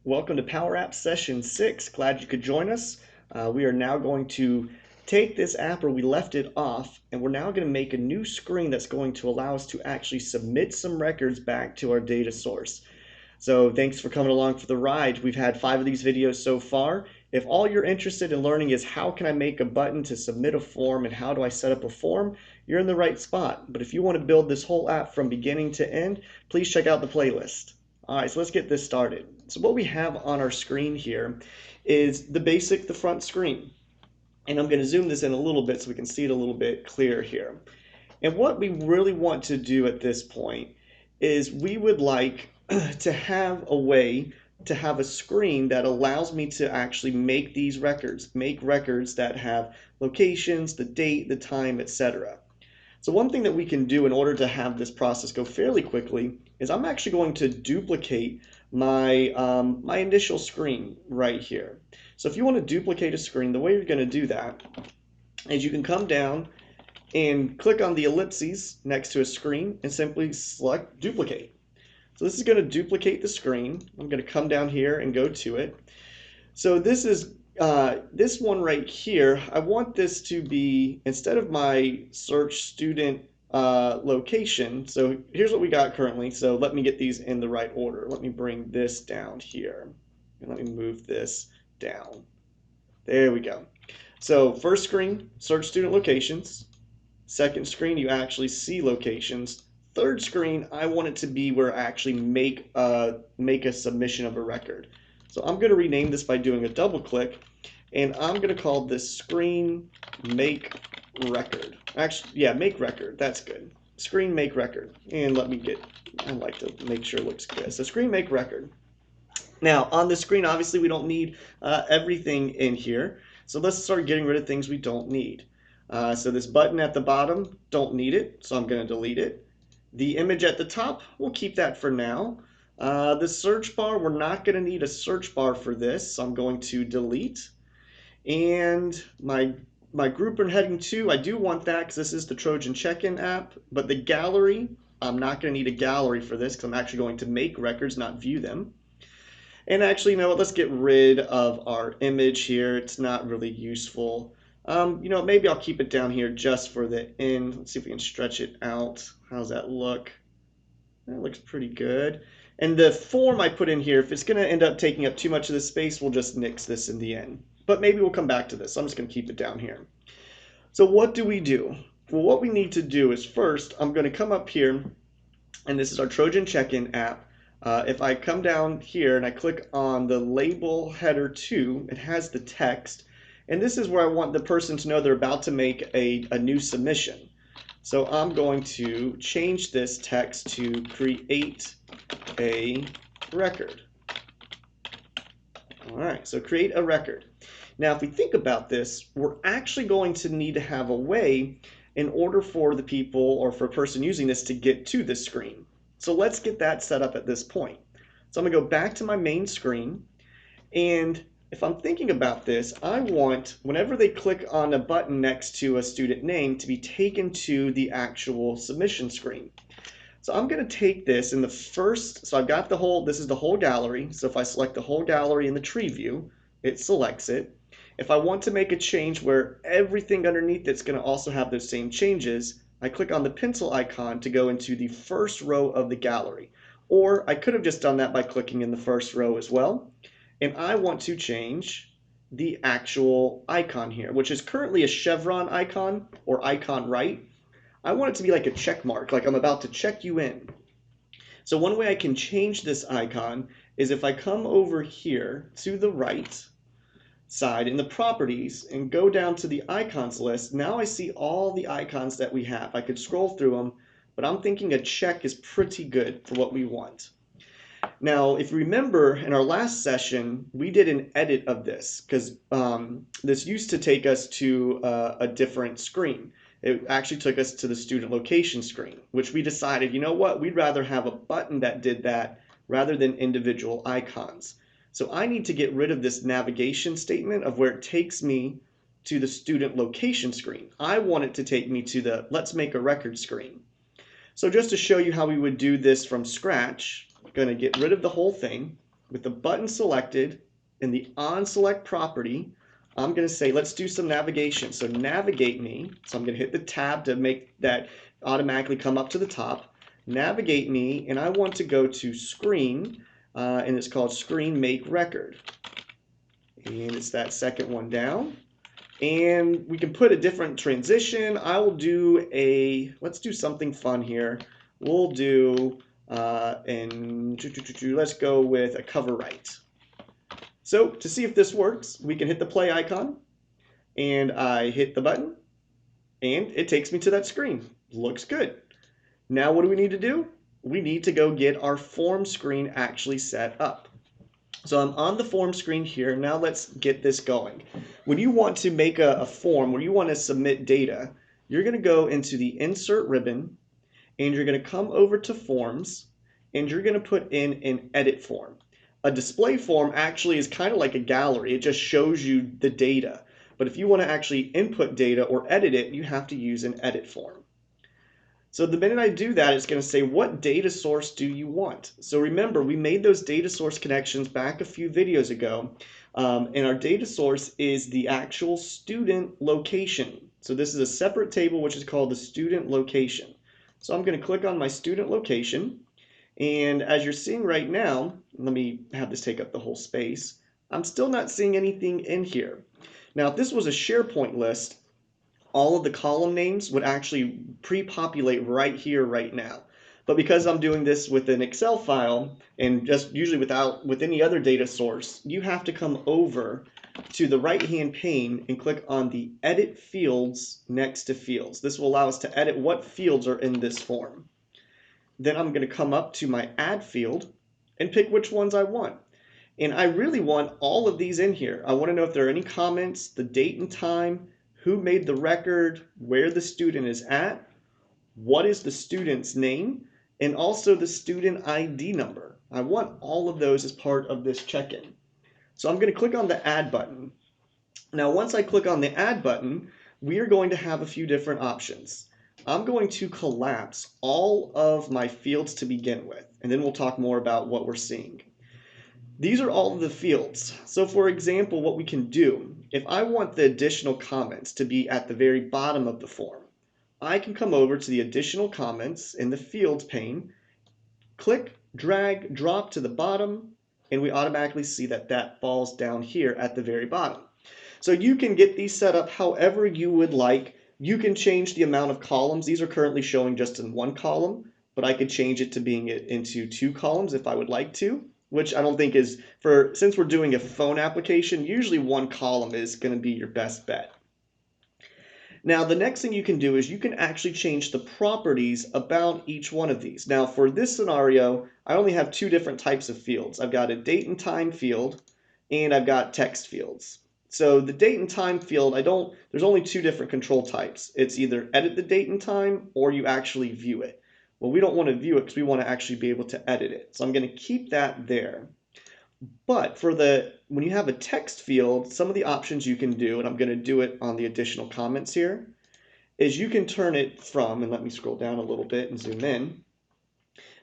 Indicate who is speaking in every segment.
Speaker 1: Welcome to Power App Session 6. Glad you could join us. We are now going to take this app where we left it off, and we're now going to make a new screen that's going to allow us to actually submit some records back to our data source. So thanks for coming along for the ride. We've had 5 of these videos so far. If all you're interested in learning is how can I make a button to submit a form and how do I set up a form, you're in the right spot. But if you want to build this whole app from beginning to end, please check out the playlist. All right, so let's get this started. So what we have on our screen here is the front screen. And I'm going to zoom this in a little bit so we can see it a little bit clearer here. And what we really want to do at this point is we would like to have a way to have a screen that allows me to actually make these records, make records that have locations, the date, the time, etc. So one thing that we can do in order to have this process go fairly quickly is I'm actually going to duplicate my, my initial screen right here. So if you want to duplicate a screen, the way you're going to do that is you can come down and click on the ellipses next to a screen and simply select duplicate. So this is going to duplicate the screen. I'm going to come down here and go to it. So this is this one right here. I want this to be, instead of my search student location, so here's what we got currently. So let me get these in the right order. Let me bring this down here and let me move this down. There we go. So first screen, search student locations. Second screen, you actually see locations. Third screen, I want it to be where I actually make a submission of a record. So I'm going to rename this by doing a double click, and I'm going to call this screen make record. Actually, yeah, make record. That's good. Screen make record. And let me get, I like to make sure it looks good. So screen make record. Now on the screen, obviously we don't need everything in here. So let's start getting rid of things we don't need. So this button at the bottom, don't need it, so I'm going to delete it. The image at the top, we'll keep that for now. The search bar, we're not going to need a search bar for this, so I'm going to delete. And my group and heading 2, I do want that because this is the Trojan check-in app, but the gallery, I'm not going to need a gallery for this because I'm actually going to make records, not view them. And actually, you know what, let's get rid of our image here. It's not really useful. You know, maybe I'll keep it down here just for the end. Let's see if we can stretch it out. How's that look? That looks pretty good. And the form I put in here, if it's going to end up taking up too much of the space, we'll just nix this in the end. But maybe we'll come back to this. I'm just going to keep it down here. So what do we do? Well, what we need to do is first, I'm going to come up here, and this is our Trojan check-in app. If I come down here and I click on the label header 2, it has the text. And this is where I want the person to know they're about to make a new submission. So I'm going to change this text to create a record. All right, so create a record. Now, if we think about this, we're actually going to need to have a way in order for the people or for a person using this to get to this screen. So let's get that set up at this point. So I'm going to go back to my main screen, and if I'm thinking about this, I want, whenever they click on a button next to a student name, to be taken to the actual submission screen. So I'm going to take this in the first, so I've got the whole, this is the whole gallery. So if I select the whole gallery in the tree view, it selects it. If I want to make a change where everything underneath it's going to also have those same changes, I click on the pencil icon to go into the first row of the gallery. Or I could have just done that by clicking in the first row as well. And I want to change the actual icon here, which is currently a chevron icon or icon right. I want it to be like a check mark, like I'm about to check you in. So one way I can change this icon is if I come over here to the right side in the properties and go down to the icons list. Now I see all the icons that we have. I could scroll through them, but I'm thinking a check is pretty good for what we want. Now, if you remember, in our last session, we did an edit of this because this used to take us to a different screen. It actually took us to the student location screen, which we decided, you know what, we'd rather have a button that did that rather than individual icons. So I need to get rid of this navigation statement of where it takes me to the student location screen. I want it to take me to the let's make a record screen. So just to show you how we would do this from scratch, I'm going to get rid of the whole thing. with the button selected in the onSelect property, I'm going to say, let's do some navigation. So navigate me. So I'm going to hit the tab to make that automatically come up to the top. Navigate me, and I want to go to screen, and it's called screen make record. And it's that second one down. And we can put a different transition. I will do let's do something fun here. We'll do, let's go with a cover right. So to see if this works, we can hit the play icon, and I hit the button, and it takes me to that screen. Looks good. Now what do we need to do? We need to go get our form screen actually set up. So I'm on the form screen here. Now let's get this going. When you want to make a form where you want to submit data, you're going to go into the Insert ribbon, and you're going to come over to Forms, and you're going to put in an Edit form. A display form actually is kind of like a gallery. It just shows you the data. But if you want to actually input data or edit it, you have to use an Edit form. So the minute I do that, it's going to say, what data source do you want? So remember, we made those data source connections back a few videos ago, and our data source is the actual student location. So this is a separate table which is called the student location. So I'm going to click on my student location, and as you're seeing right now, let me have this take up the whole space, I'm still not seeing anything in here. Now if this was a SharePoint list, all of the column names would actually pre-populate right here, right now. But because I'm doing this with an Excel file, and just usually with any other data source, you have to come over to the right-hand pane and click on the Edit Fields next to Fields. This will allow us to edit what fields are in this form. Then I'm going to come up to my Add field and pick which ones I want. And I really want all of these in here. I want to know if there are any comments, the date and time, who made the record, where the student is at, what is the student's name, and also the student ID number. I want all of those as part of this check-in. So I'm going to click on the Add button. Now once I click on the Add button, we are going to have a few different options. I'm going to collapse all of my fields to begin with, and then we'll talk more about what we're seeing. These are all of the fields. So for example, what we can do, if I want the additional comments to be at the very bottom of the form, I can come over to the additional comments in the fields pane, click, drag, drop to the bottom, and we automatically see that that falls down here at the very bottom. So you can get these set up however you would like. You can change the amount of columns. These are currently showing just in one column, but I could change it to being into 2 columns if I would like to, which I don't think is, since we're doing a phone application, usually 1 column is going to be your best bet. Now the next thing you can do is you can actually change the properties about each one of these. Now for this scenario, I only have 2 different types of fields. I've got a date and time field, and I've got text fields. So the date and time field, there's only 2 different control types. It's either edit the date and time, or you actually view it. Well, we don't want to view it because we want to actually be able to edit it. So I'm going to keep that there. But when you have a text field, some of the options you can do, and I'm going to do it on the additional comments here, is you can turn it from, and let me scroll down a little bit and zoom in,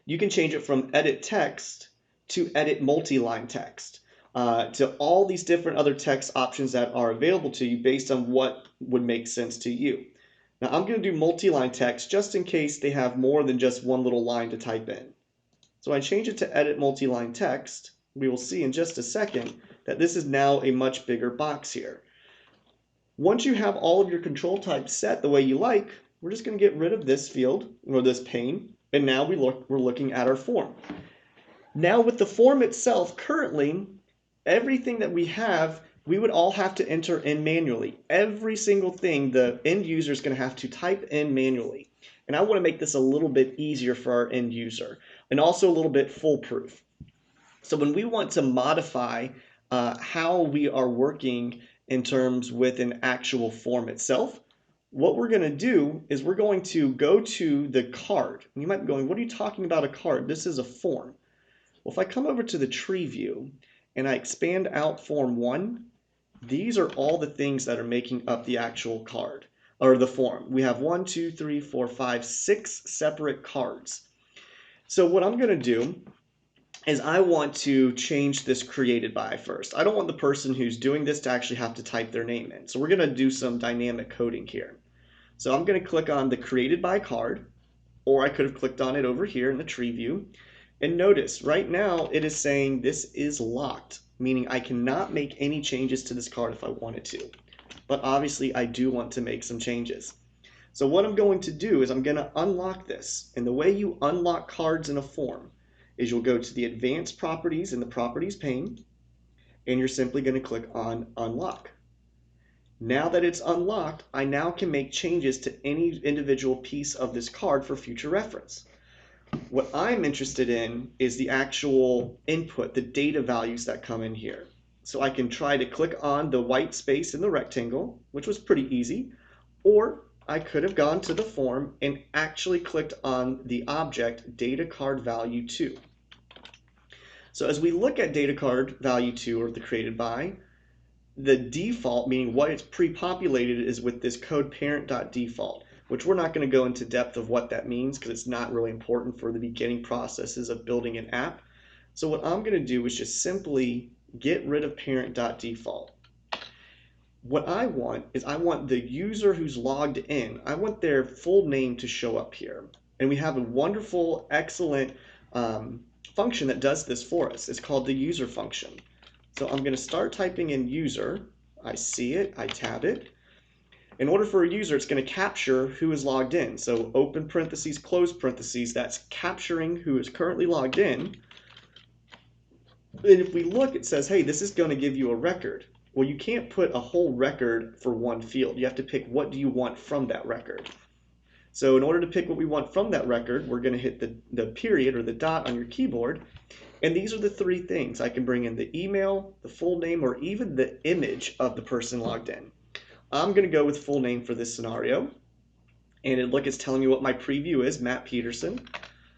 Speaker 1: you can change it from edit text to edit multi-line text, to all these different other text options that are available to you based on what would make sense to you. Now I'm going to do multi-line text just in case they have more than just one little line to type in. So I change it to edit multi-line text. We will see in just a second that this is now a much bigger box here. Once you have all of your control types set the way you like, we're just going to get rid of this field or this pane, and now we're looking at our form. Now with the form itself, currently everything that we have, we would all have to enter in manually. Every single thing the end user is going to have to type in manually. And I want to make this a little bit easier for our end user and also a little bit foolproof. So when we want to modify how we are working in terms with an actual form itself, what we're going to do is we're going to go to the card. And you might be going, what are you talking about a card? This is a form. Well, if I come over to the tree view and I expand out form 1, these are all the things that are making up the actual card or the form. We have 1, 2, 3, 4, 5, 6 separate cards. So what I'm going to do is I want to change this created by first. I don't want the person who's doing this to actually have to type their name in. So we're going to do some dynamic coding here. So I'm going to click on the created by card, or I could have clicked on it over here in the tree view. And notice right now it is saying this is locked, meaning I cannot make any changes to this card if I wanted to. But obviously I do want to make some changes. So what I'm going to do is I'm going to unlock this. And the way you unlock cards in a form is you'll go to the advanced properties in the properties pane, and you're simply going to click on unlock. Now that it's unlocked, I now can make changes to any individual piece of this card for future reference. What I'm interested in is the actual input, the data values that come in here. So I can try to click on the white space in the rectangle, which was pretty easy, or I could have gone to the form and actually clicked on the object data card value 2. So as we look at data card value 2, or the created by, the default, meaning what it's pre-populated, is with this code parent.default, which we're not going to go into depth of what that means because it's not really important for the beginning processes of building an app. So what I'm going to do is just simply get rid of parent.default. What I want is I want the user who's logged in, I want their full name to show up here. And we have a wonderful, excellent function that does this for us. It's called the user function. So I'm going to start typing in user. I see it, I tab it. In order for a user, it's going to capture who is logged in. So open parentheses, close parentheses, that's capturing who is currently logged in. And if we look, it says, hey, this is going to give you a record. Well, you can't put a whole record for one field. You have to pick what do you want from that record. So in order to pick what we want from that record, we're going to hit the period or the dot on your keyboard. And these are the three things. I can bring in the email, the full name, or even the image of the person logged in. I'm going to go with full name for this scenario. And look, it's telling me what my preview is, Matt Peterson.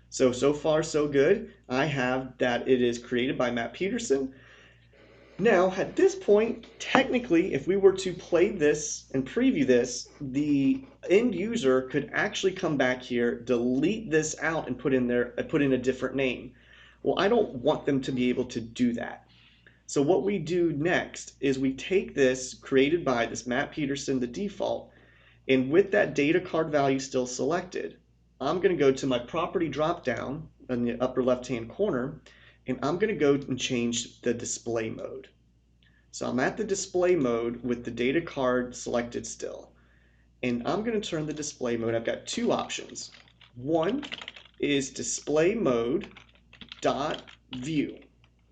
Speaker 1: So far, so good. I have that it is created by Matt Peterson. Now, at this point, technically, if we were to play this and preview this, the end user could actually come back here, delete this out, and put in a different name. Well, I don't want them to be able to do that. So what we do next is we take this created by this Matt Peterson, the default, and with that data card value still selected, I'm going to go to my property dropdown in the upper left-hand corner, and I'm going to go and change the display mode. So I'm at the display mode with the data card selected still. And I'm going to turn the display mode. I've got two options. One is display mode dot view.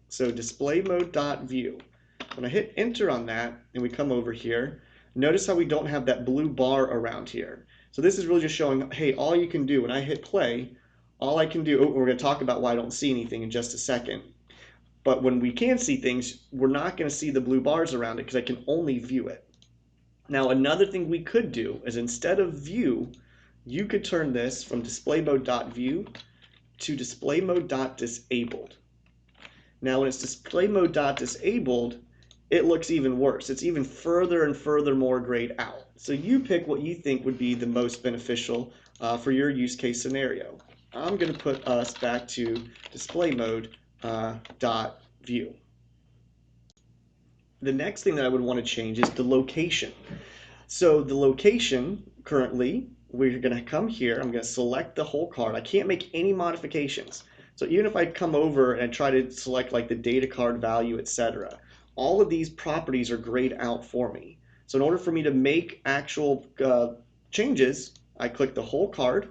Speaker 1: So display mode dot view. When I hit enter on that and we come over here, notice how we don't have that blue bar around here. So this is really just showing, hey, all you can do when I hit play, all I can do, we're going to talk about why I don't see anything in just a second. But when we can see things, we're not going to see the blue bars around it because I can only view it. Now, another thing we could do is instead of view, you could turn this from display mode dot view to display mode dot disabled. Now, when it's display mode dot disabled, it looks even worse. It's even further and further more grayed out. So you pick what you think would be the most beneficial for your use case scenario. I'm going to put us back to display mode dot view. The next thing that I would want to change is the location. So the location currently, we're going to come here. I'm going to select the whole card. I can't make any modifications. So even if I come over and try to select like the data card value, etc., all of these properties are grayed out for me. So in order for me to make actual changes, I click the whole card,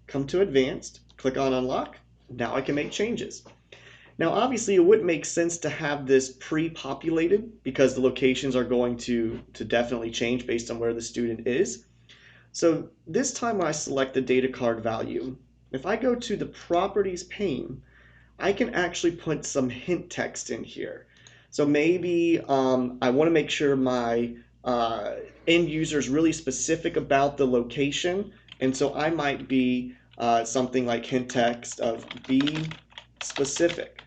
Speaker 1: come to advanced, click on unlock. Now I can make changes. Now obviously it wouldn't make sense to have this pre-populated because the locations are going to definitely change based on where the student is. So this time when I select the data card value, if I go to the properties pane, I can actually put some hint text in here. So maybe I want to make sure my end user is really specific about the location, and so I might be something like hint text of be specific,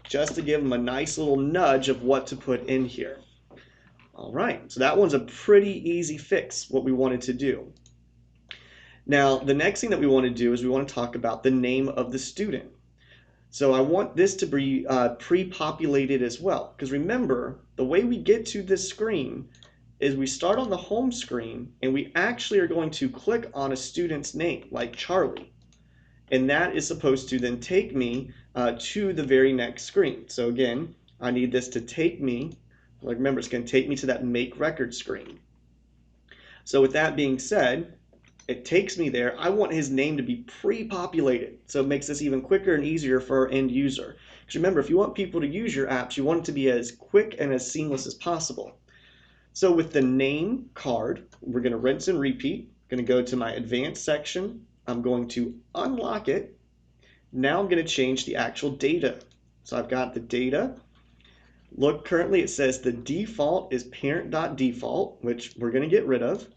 Speaker 1: just to give them a nice little nudge of what to put in here. All right, so that one's a pretty easy fix, what we wanted to do. Now, the next thing that we want to do is we want to talk about the name of the student. So I want this to be pre-populated as well. Because remember, the way we get to this screen is we start on the home screen and we actually are going to click on a student's name, like Charlie. And that is supposed to then take me to the very next screen. So again, I need this to take me, like remember, it's going to take me to that make record screen. So with that being said, it takes me there. I want his name to be pre-populated. So it makes this even quicker and easier for our end user. Because remember, if you want people to use your apps, you want it to be as quick and as seamless as possible. So with the name card, we're going to rinse and repeat. I'm going to go to my advanced section. I'm going to unlock it. Now I'm going to change the actual data. So I've got the data. Look, currently it says the default is parent.default, which we're going to get rid of.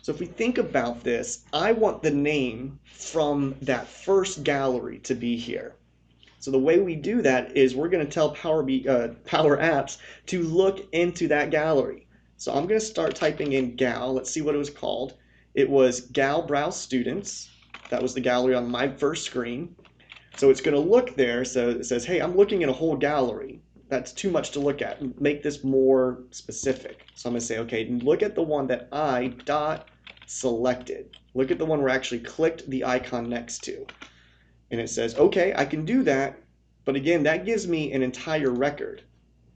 Speaker 1: So if we think about this, I want the name from that first gallery to be here. So the way we do that is we're going to tell Power Apps to look into that gallery. So I'm going to start typing in gal. Let's see what it was called. It was gal browse students. That was the gallery on my first screen. So it's going to look there. So it says, hey, I'm looking at a whole gallery. That's too much to look at. Make this more specific. So I'm going to say, okay, look at the one that I selected. Look at the one where I actually clicked the icon next to. And it says, okay, I can do that. But again, that gives me an entire record.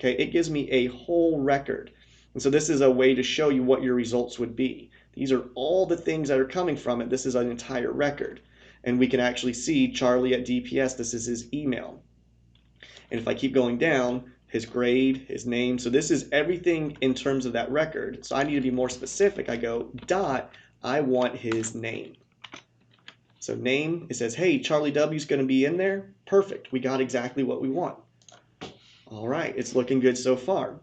Speaker 1: Okay, it gives me a whole record. And so this is a way to show you what your results would be. These are all the things that are coming from it. This is an entire record. And we can actually see Charlie at DPS. This is his email. And if I keep going down, his grade, his name. So this is everything in terms of that record. So I need to be more specific. I go I want his name. So name, it says, hey, Charlie W is going to be in there. Perfect. We got exactly what we want. All right, it's looking good so far.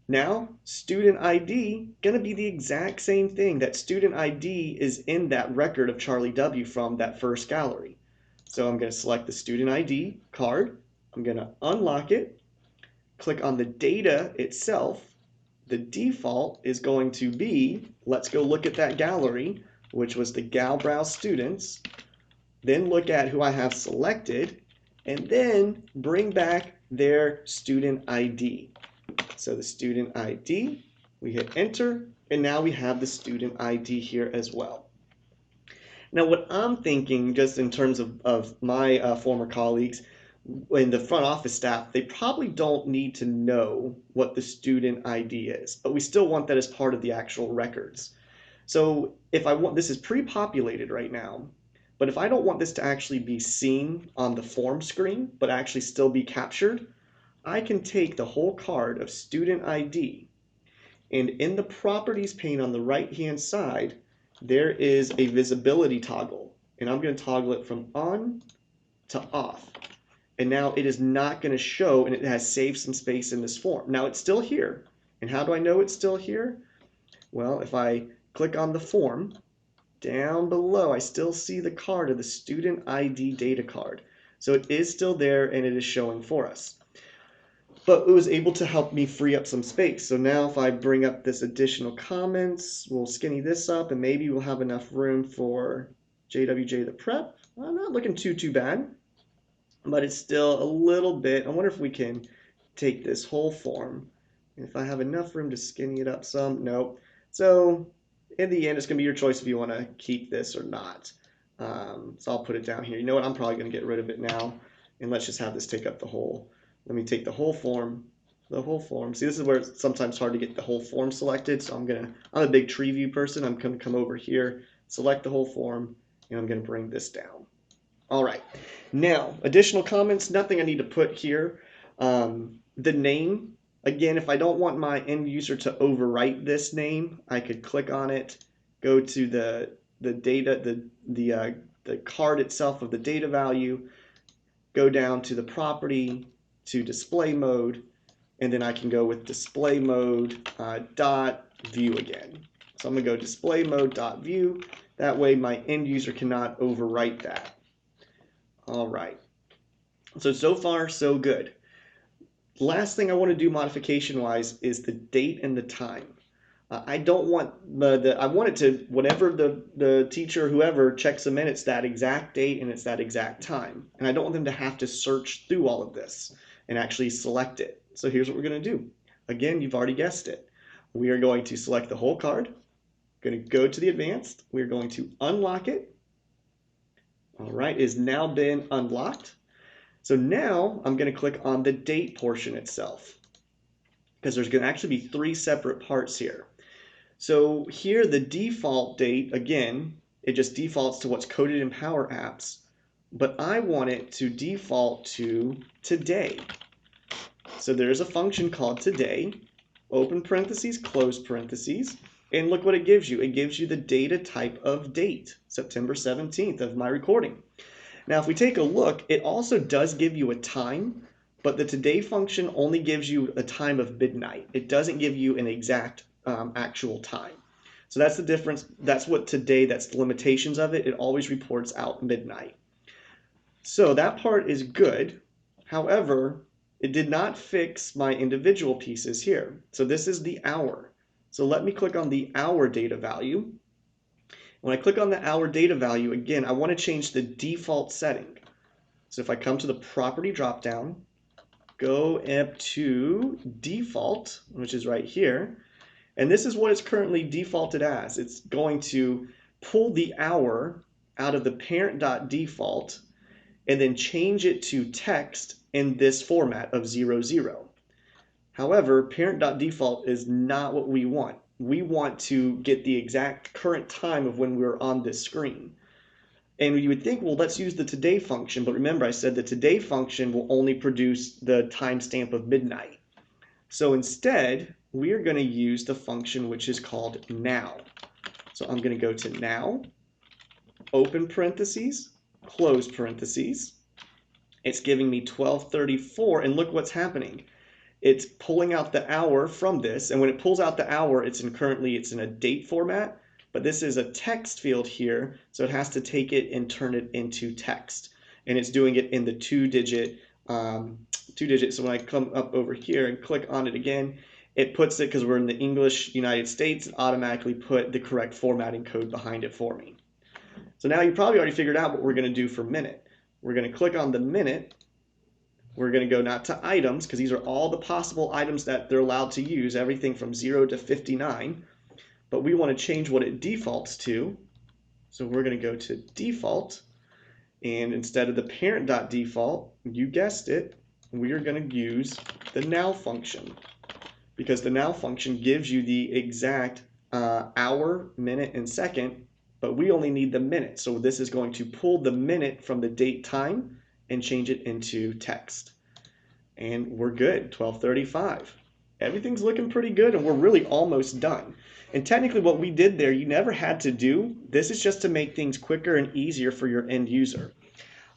Speaker 1: Now, student ID, going to be the exact same thing. That student ID is in that record of Charlie W from that first gallery. So I'm going to select the student ID card. I'm going to unlock it. Click on the data itself. The default is going to be, let's go look at that gallery, which was the gal browse students. Then look at who I have selected, and then bring back their student ID. So the student ID, we hit enter, and now we have the student ID here as well. Now what I'm thinking, just in terms of my former colleagues, in the front office staff, they probably don't need to know what the student ID is, but we still want that as part of the actual records. So if I want, this is pre-populated right now, but if I don't want this to actually be seen on the form screen, but actually still be captured, I can take the whole card of student ID, and in the properties pane on the right-hand side, there is a visibility toggle, and I'm going to toggle it from on to off. And now it is not going to show, and it has saved some space in this form. Now it's still here. And how do I know it's still here? Well, if I click on the form, down below I still see the card of the student ID data card. So it is still there and it is showing for us. But it was able to help me free up some space. So now if I bring up this additional comments, we'll skinny this up and maybe we'll have enough room for JWJ the prep. I'm not looking too bad. But it's still a little bit. I wonder if we can take this whole form. And if I have enough room to skinny it up some, nope. So in the end, it's going to be your choice if you want to keep this or not. So I'll put it down here. You know what? I'm probably going to get rid of it now. And let's just have this take up the whole. Let me take the whole form. The whole form. See, this is where it's sometimes hard to get the whole form selected. So I'm a big tree view person. I'm going to come over here, select the whole form, and I'm going to bring this down. All right, now additional comments, nothing I need to put here. The name, again, if I don't want my end user to overwrite this name, I could click on it, go to the data, the card itself of the data value, go down to the property, to display mode, and then I can go with display mode dot view again. So I'm gonna go display mode dot view. That way my end user cannot overwrite that. All right, so far so good. Last thing I want to do modification wise is the date and the time. I don't want I want it to, whenever the teacher, whoever checks them in, it's that exact date and it's that exact time. And I don't want them to have to search through all of this and actually select it. So here's what we're going to do. Again, you've already guessed it. We are going to select the whole card, going to go to the advanced. We're going to unlock it. All right, it has now been unlocked. So now I'm going to click on the date portion itself, because there's going to actually be three separate parts here. So here, the default date, again, it just defaults to what's coded in Power Apps, but I want it to default to today. So there's a function called today, open parentheses, close parentheses, and look what it gives you. It gives you the data type of date, September 17th of my recording. Now, if we take a look, it also does give you a time, but the today function only gives you a time of midnight. It doesn't give you an exact actual time. So that's the difference. That's what today, that's the limitations of it. It always reports out midnight. So that part is good. However, it did not fix my individual pieces here. So this is the hour. So let me click on the hour data value. When I click on the hour data value, again, I want to change the default setting. So if I come to the property dropdown, go up to default, which is right here, and this is what it's currently defaulted as. It's going to pull the hour out of the parent.default and then change it to text in this format of 00. However, parent.default is not what we want. We want to get the exact current time of when we're on this screen. And you would think, well, let's use the today function, but remember I said the today function will only produce the timestamp of midnight. So instead, we are going to use the function which is called now. So I'm going to go to now, open parentheses, close parentheses. It's giving me 12:34, and look what's happening. It's pulling out the hour from this, and when it pulls out the hour, currently it's in a date format, but this is a text field here, so it has to take it and turn it into text, and it's doing it in the two-digit. So when I come up over here and click on it again, it puts it, because we're in the English United States, it automatically put the correct formatting code behind it for me. So now you probably already figured out what we're going to do for minute. We're going to click on the minute. We're going to go not to items, because these are all the possible items that they're allowed to use, everything from 0 to 59. But we want to change what it defaults to. So we're going to go to default. And instead of the parent.default, you guessed it, we are going to use the now function. Because the now function gives you the exact hour, minute, and second, but we only need the minute. So this is going to pull the minute from the date time and change it into text. And we're good, 12:35. Everything's looking pretty good, and we're really almost done. And technically what we did there, you never had to do. This is just to make things quicker and easier for your end user.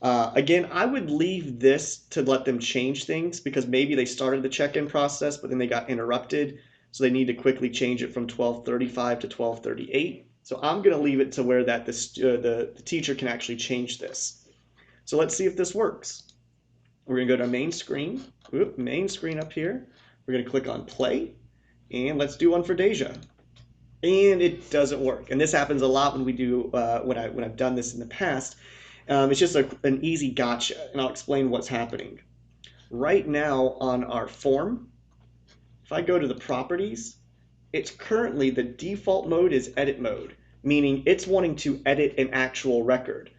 Speaker 1: Again, I would leave this to let them change things, because maybe they started the check-in process, but then they got interrupted. So they need to quickly change it from 12:35 to 12:38. So I'm going to leave it to where that the teacher can actually change this. So let's see if this works. We're going to go to main screen. Main screen up here. We're going to click on play, and let's do one for Deja. And it doesn't work. And this happens a lot when we do when I've done this in the past. It's just an easy gotcha, and I'll explain what's happening. Right now on our form, if I go to the properties, it's currently the default mode is edit mode, meaning it's wanting to edit an actual record.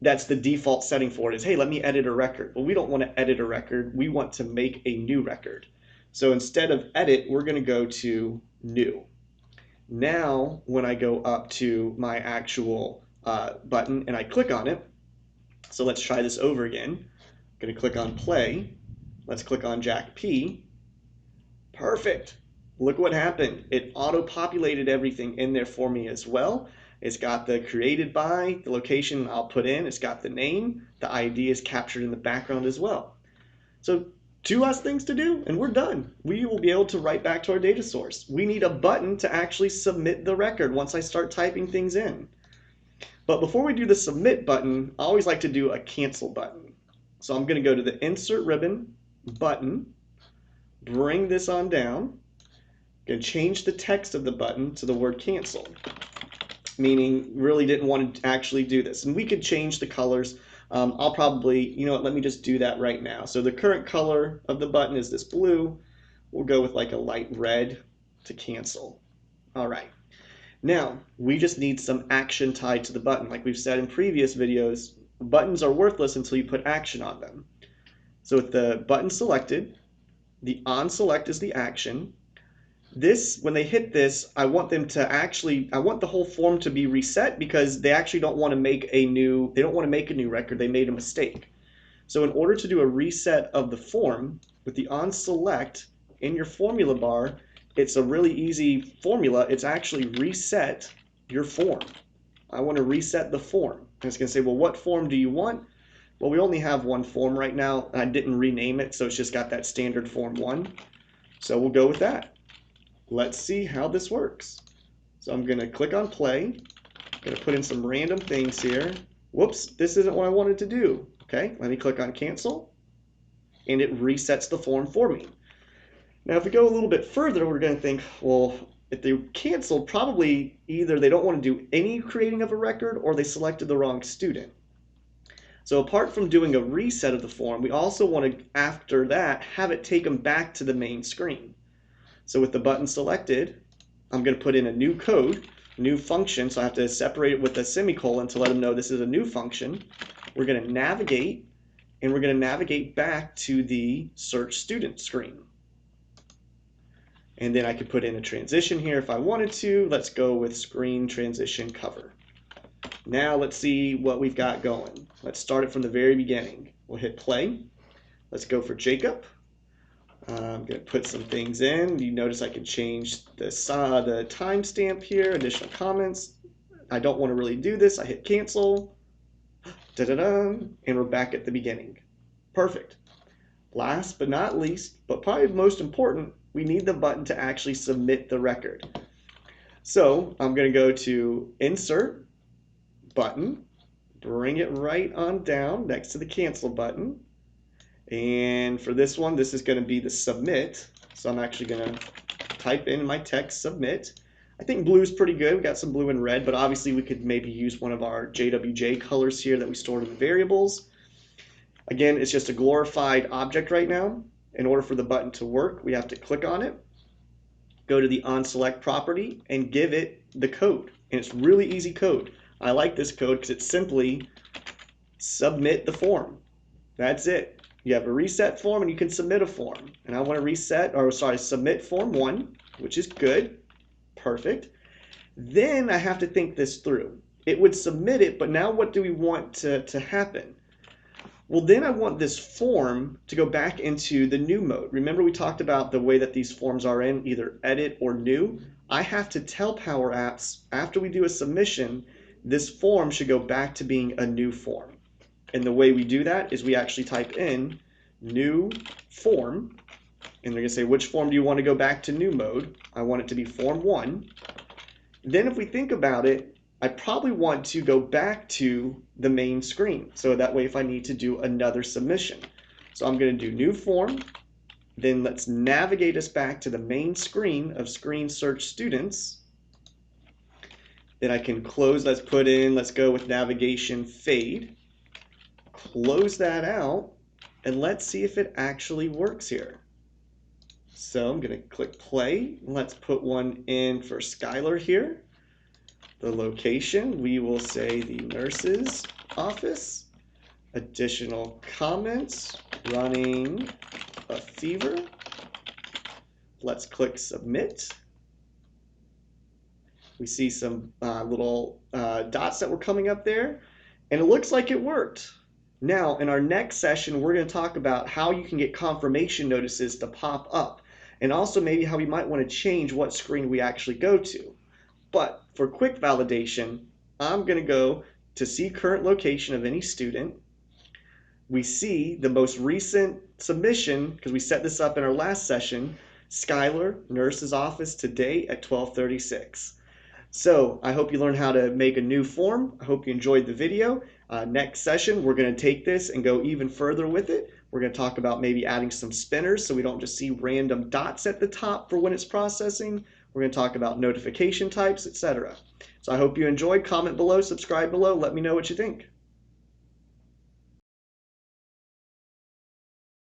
Speaker 1: That's the default setting for it, is, hey, let me edit a record. Well, we don't want to edit a record. We want to make a new record. So instead of edit, we're going to go to new. Now, when I go up to my actual button and I click on it, so let's try this over again. I'm going to click on play. Let's click on Jack P. Perfect. Look what happened. It auto-populated everything in there for me as well. It's got the created by, the location I'll put in. It's got the name. The ID is captured in the background as well. So 2 less things to do, and we're done. We will be able to write back to our data source. We need a button to actually submit the record once I start typing things in. But before we do the submit button, I always like to do a cancel button. So I'm going to go to the insert ribbon, button, bring this on down. Going to change the text of the button to the word cancel, meaning really didn't want to actually do this. And we could change the colors. I'll probably, you know what, let me just do that right now. So the current color of the button is this blue. We'll go with like a light red to cancel. All right. Now, we just need some action tied to the button. Like we've said in previous videos, buttons are worthless until you put action on them. So with the button selected, the on select is the action. This, when they hit this, I want them to actually, I want the whole form to be reset because they actually don't want to make a new, they don't want to make a new record. They made a mistake. So in order to do a reset of the form, with the on select in your formula bar, it's a really easy formula. It's actually reset your form. I want to reset the form. And it's going to say, well, what form do you want? Well, we only have one form right now. I didn't rename it, so it's just got that standard form 1. So we'll go with that. Let's see how this works. So I'm going to click on play. I'm going to put in some random things here. Whoops, this isn't what I wanted to do. Okay, let me click on cancel, and it resets the form for me. Now, if we go a little bit further, we're going to think, well, if they canceled, probably either they don't want to do any creating of a record or they selected the wrong student. So apart from doing a reset of the form, we also want to, after that, have it take them back to the main screen. So with the button selected, I'm going to put in a new code, new function, so I have to separate it with a semicolon to let them know this is a new function. We're going to navigate, and we're going to navigate back to the search student screen. And then I could put in a transition here if I wanted to. Let's go with screen transition cover. Now let's see what we've got going. Let's start it from the very beginning. We'll hit play. Let's go for Jacob. I'm going to put some things in. You notice I can change the timestamp here, additional comments. I don't want to really do this. I hit cancel. Da-da-da, and we're back at the beginning. Perfect. Last but not least, but probably most important, we need the button to actually submit the record. So I'm going to go to Insert, Button, bring it right on down next to the Cancel button. And for this one, this is going to be the Submit. So I'm actually going to type in my text, Submit. I think blue is pretty good. We got some blue and red, but obviously we could maybe use one of our JWJ colors here that we stored in the variables. Again, it's just a glorified object right now. In order for the button to work, we have to click on it, go to the onSelect property, and give it the code. And it's really easy code. I like this code because it's simply submit the form. That's it. You have a reset form and you can submit a form. And I want to submit form 1, which is good. Perfect. Then I have to think this through. It would submit it, but now what do we want to happen? Well, then I want this form to go back into the new mode. Remember we talked about the way that these forms are in either edit or new? I have to tell Power Apps after we do a submission, this form should go back to being a new form. And the way we do that is we actually type in new form, and they're going to say, which form do you want to go back to new mode? I want it to be form 1. Then if we think about it, I probably want to go back to the main screen. So that way if I need to do another submission. So I'm going to do new form. Then let's navigate us back to the main screen of Screen Search Students. Then I can close, let's go with navigation fade. Close that out, and let's see if it actually works here. So I'm going to click play. Let's put one in for Skylar here. The location, we will say the nurse's office. Additional comments, running a fever. Let's click submit. We see some little dots that were coming up there, and it looks like it worked. Now, in our next session, we're going to talk about how you can get confirmation notices to pop up, and also maybe how we might want to change what screen we actually go to. But for quick validation, I'm going to go to see current location of any student. We see the most recent submission, because we set this up in our last session, Skylar, nurse's office today at 12:36. So I hope you learned how to make a new form. I hope you enjoyed the video. Next session, we're going to take this and go even further with it. We're going to talk about maybe adding some spinners so we don't just see random dots at the top for when it's processing. We're going to talk about notification types, etc. So I hope you enjoyed. Comment below, subscribe below, let me know what you think.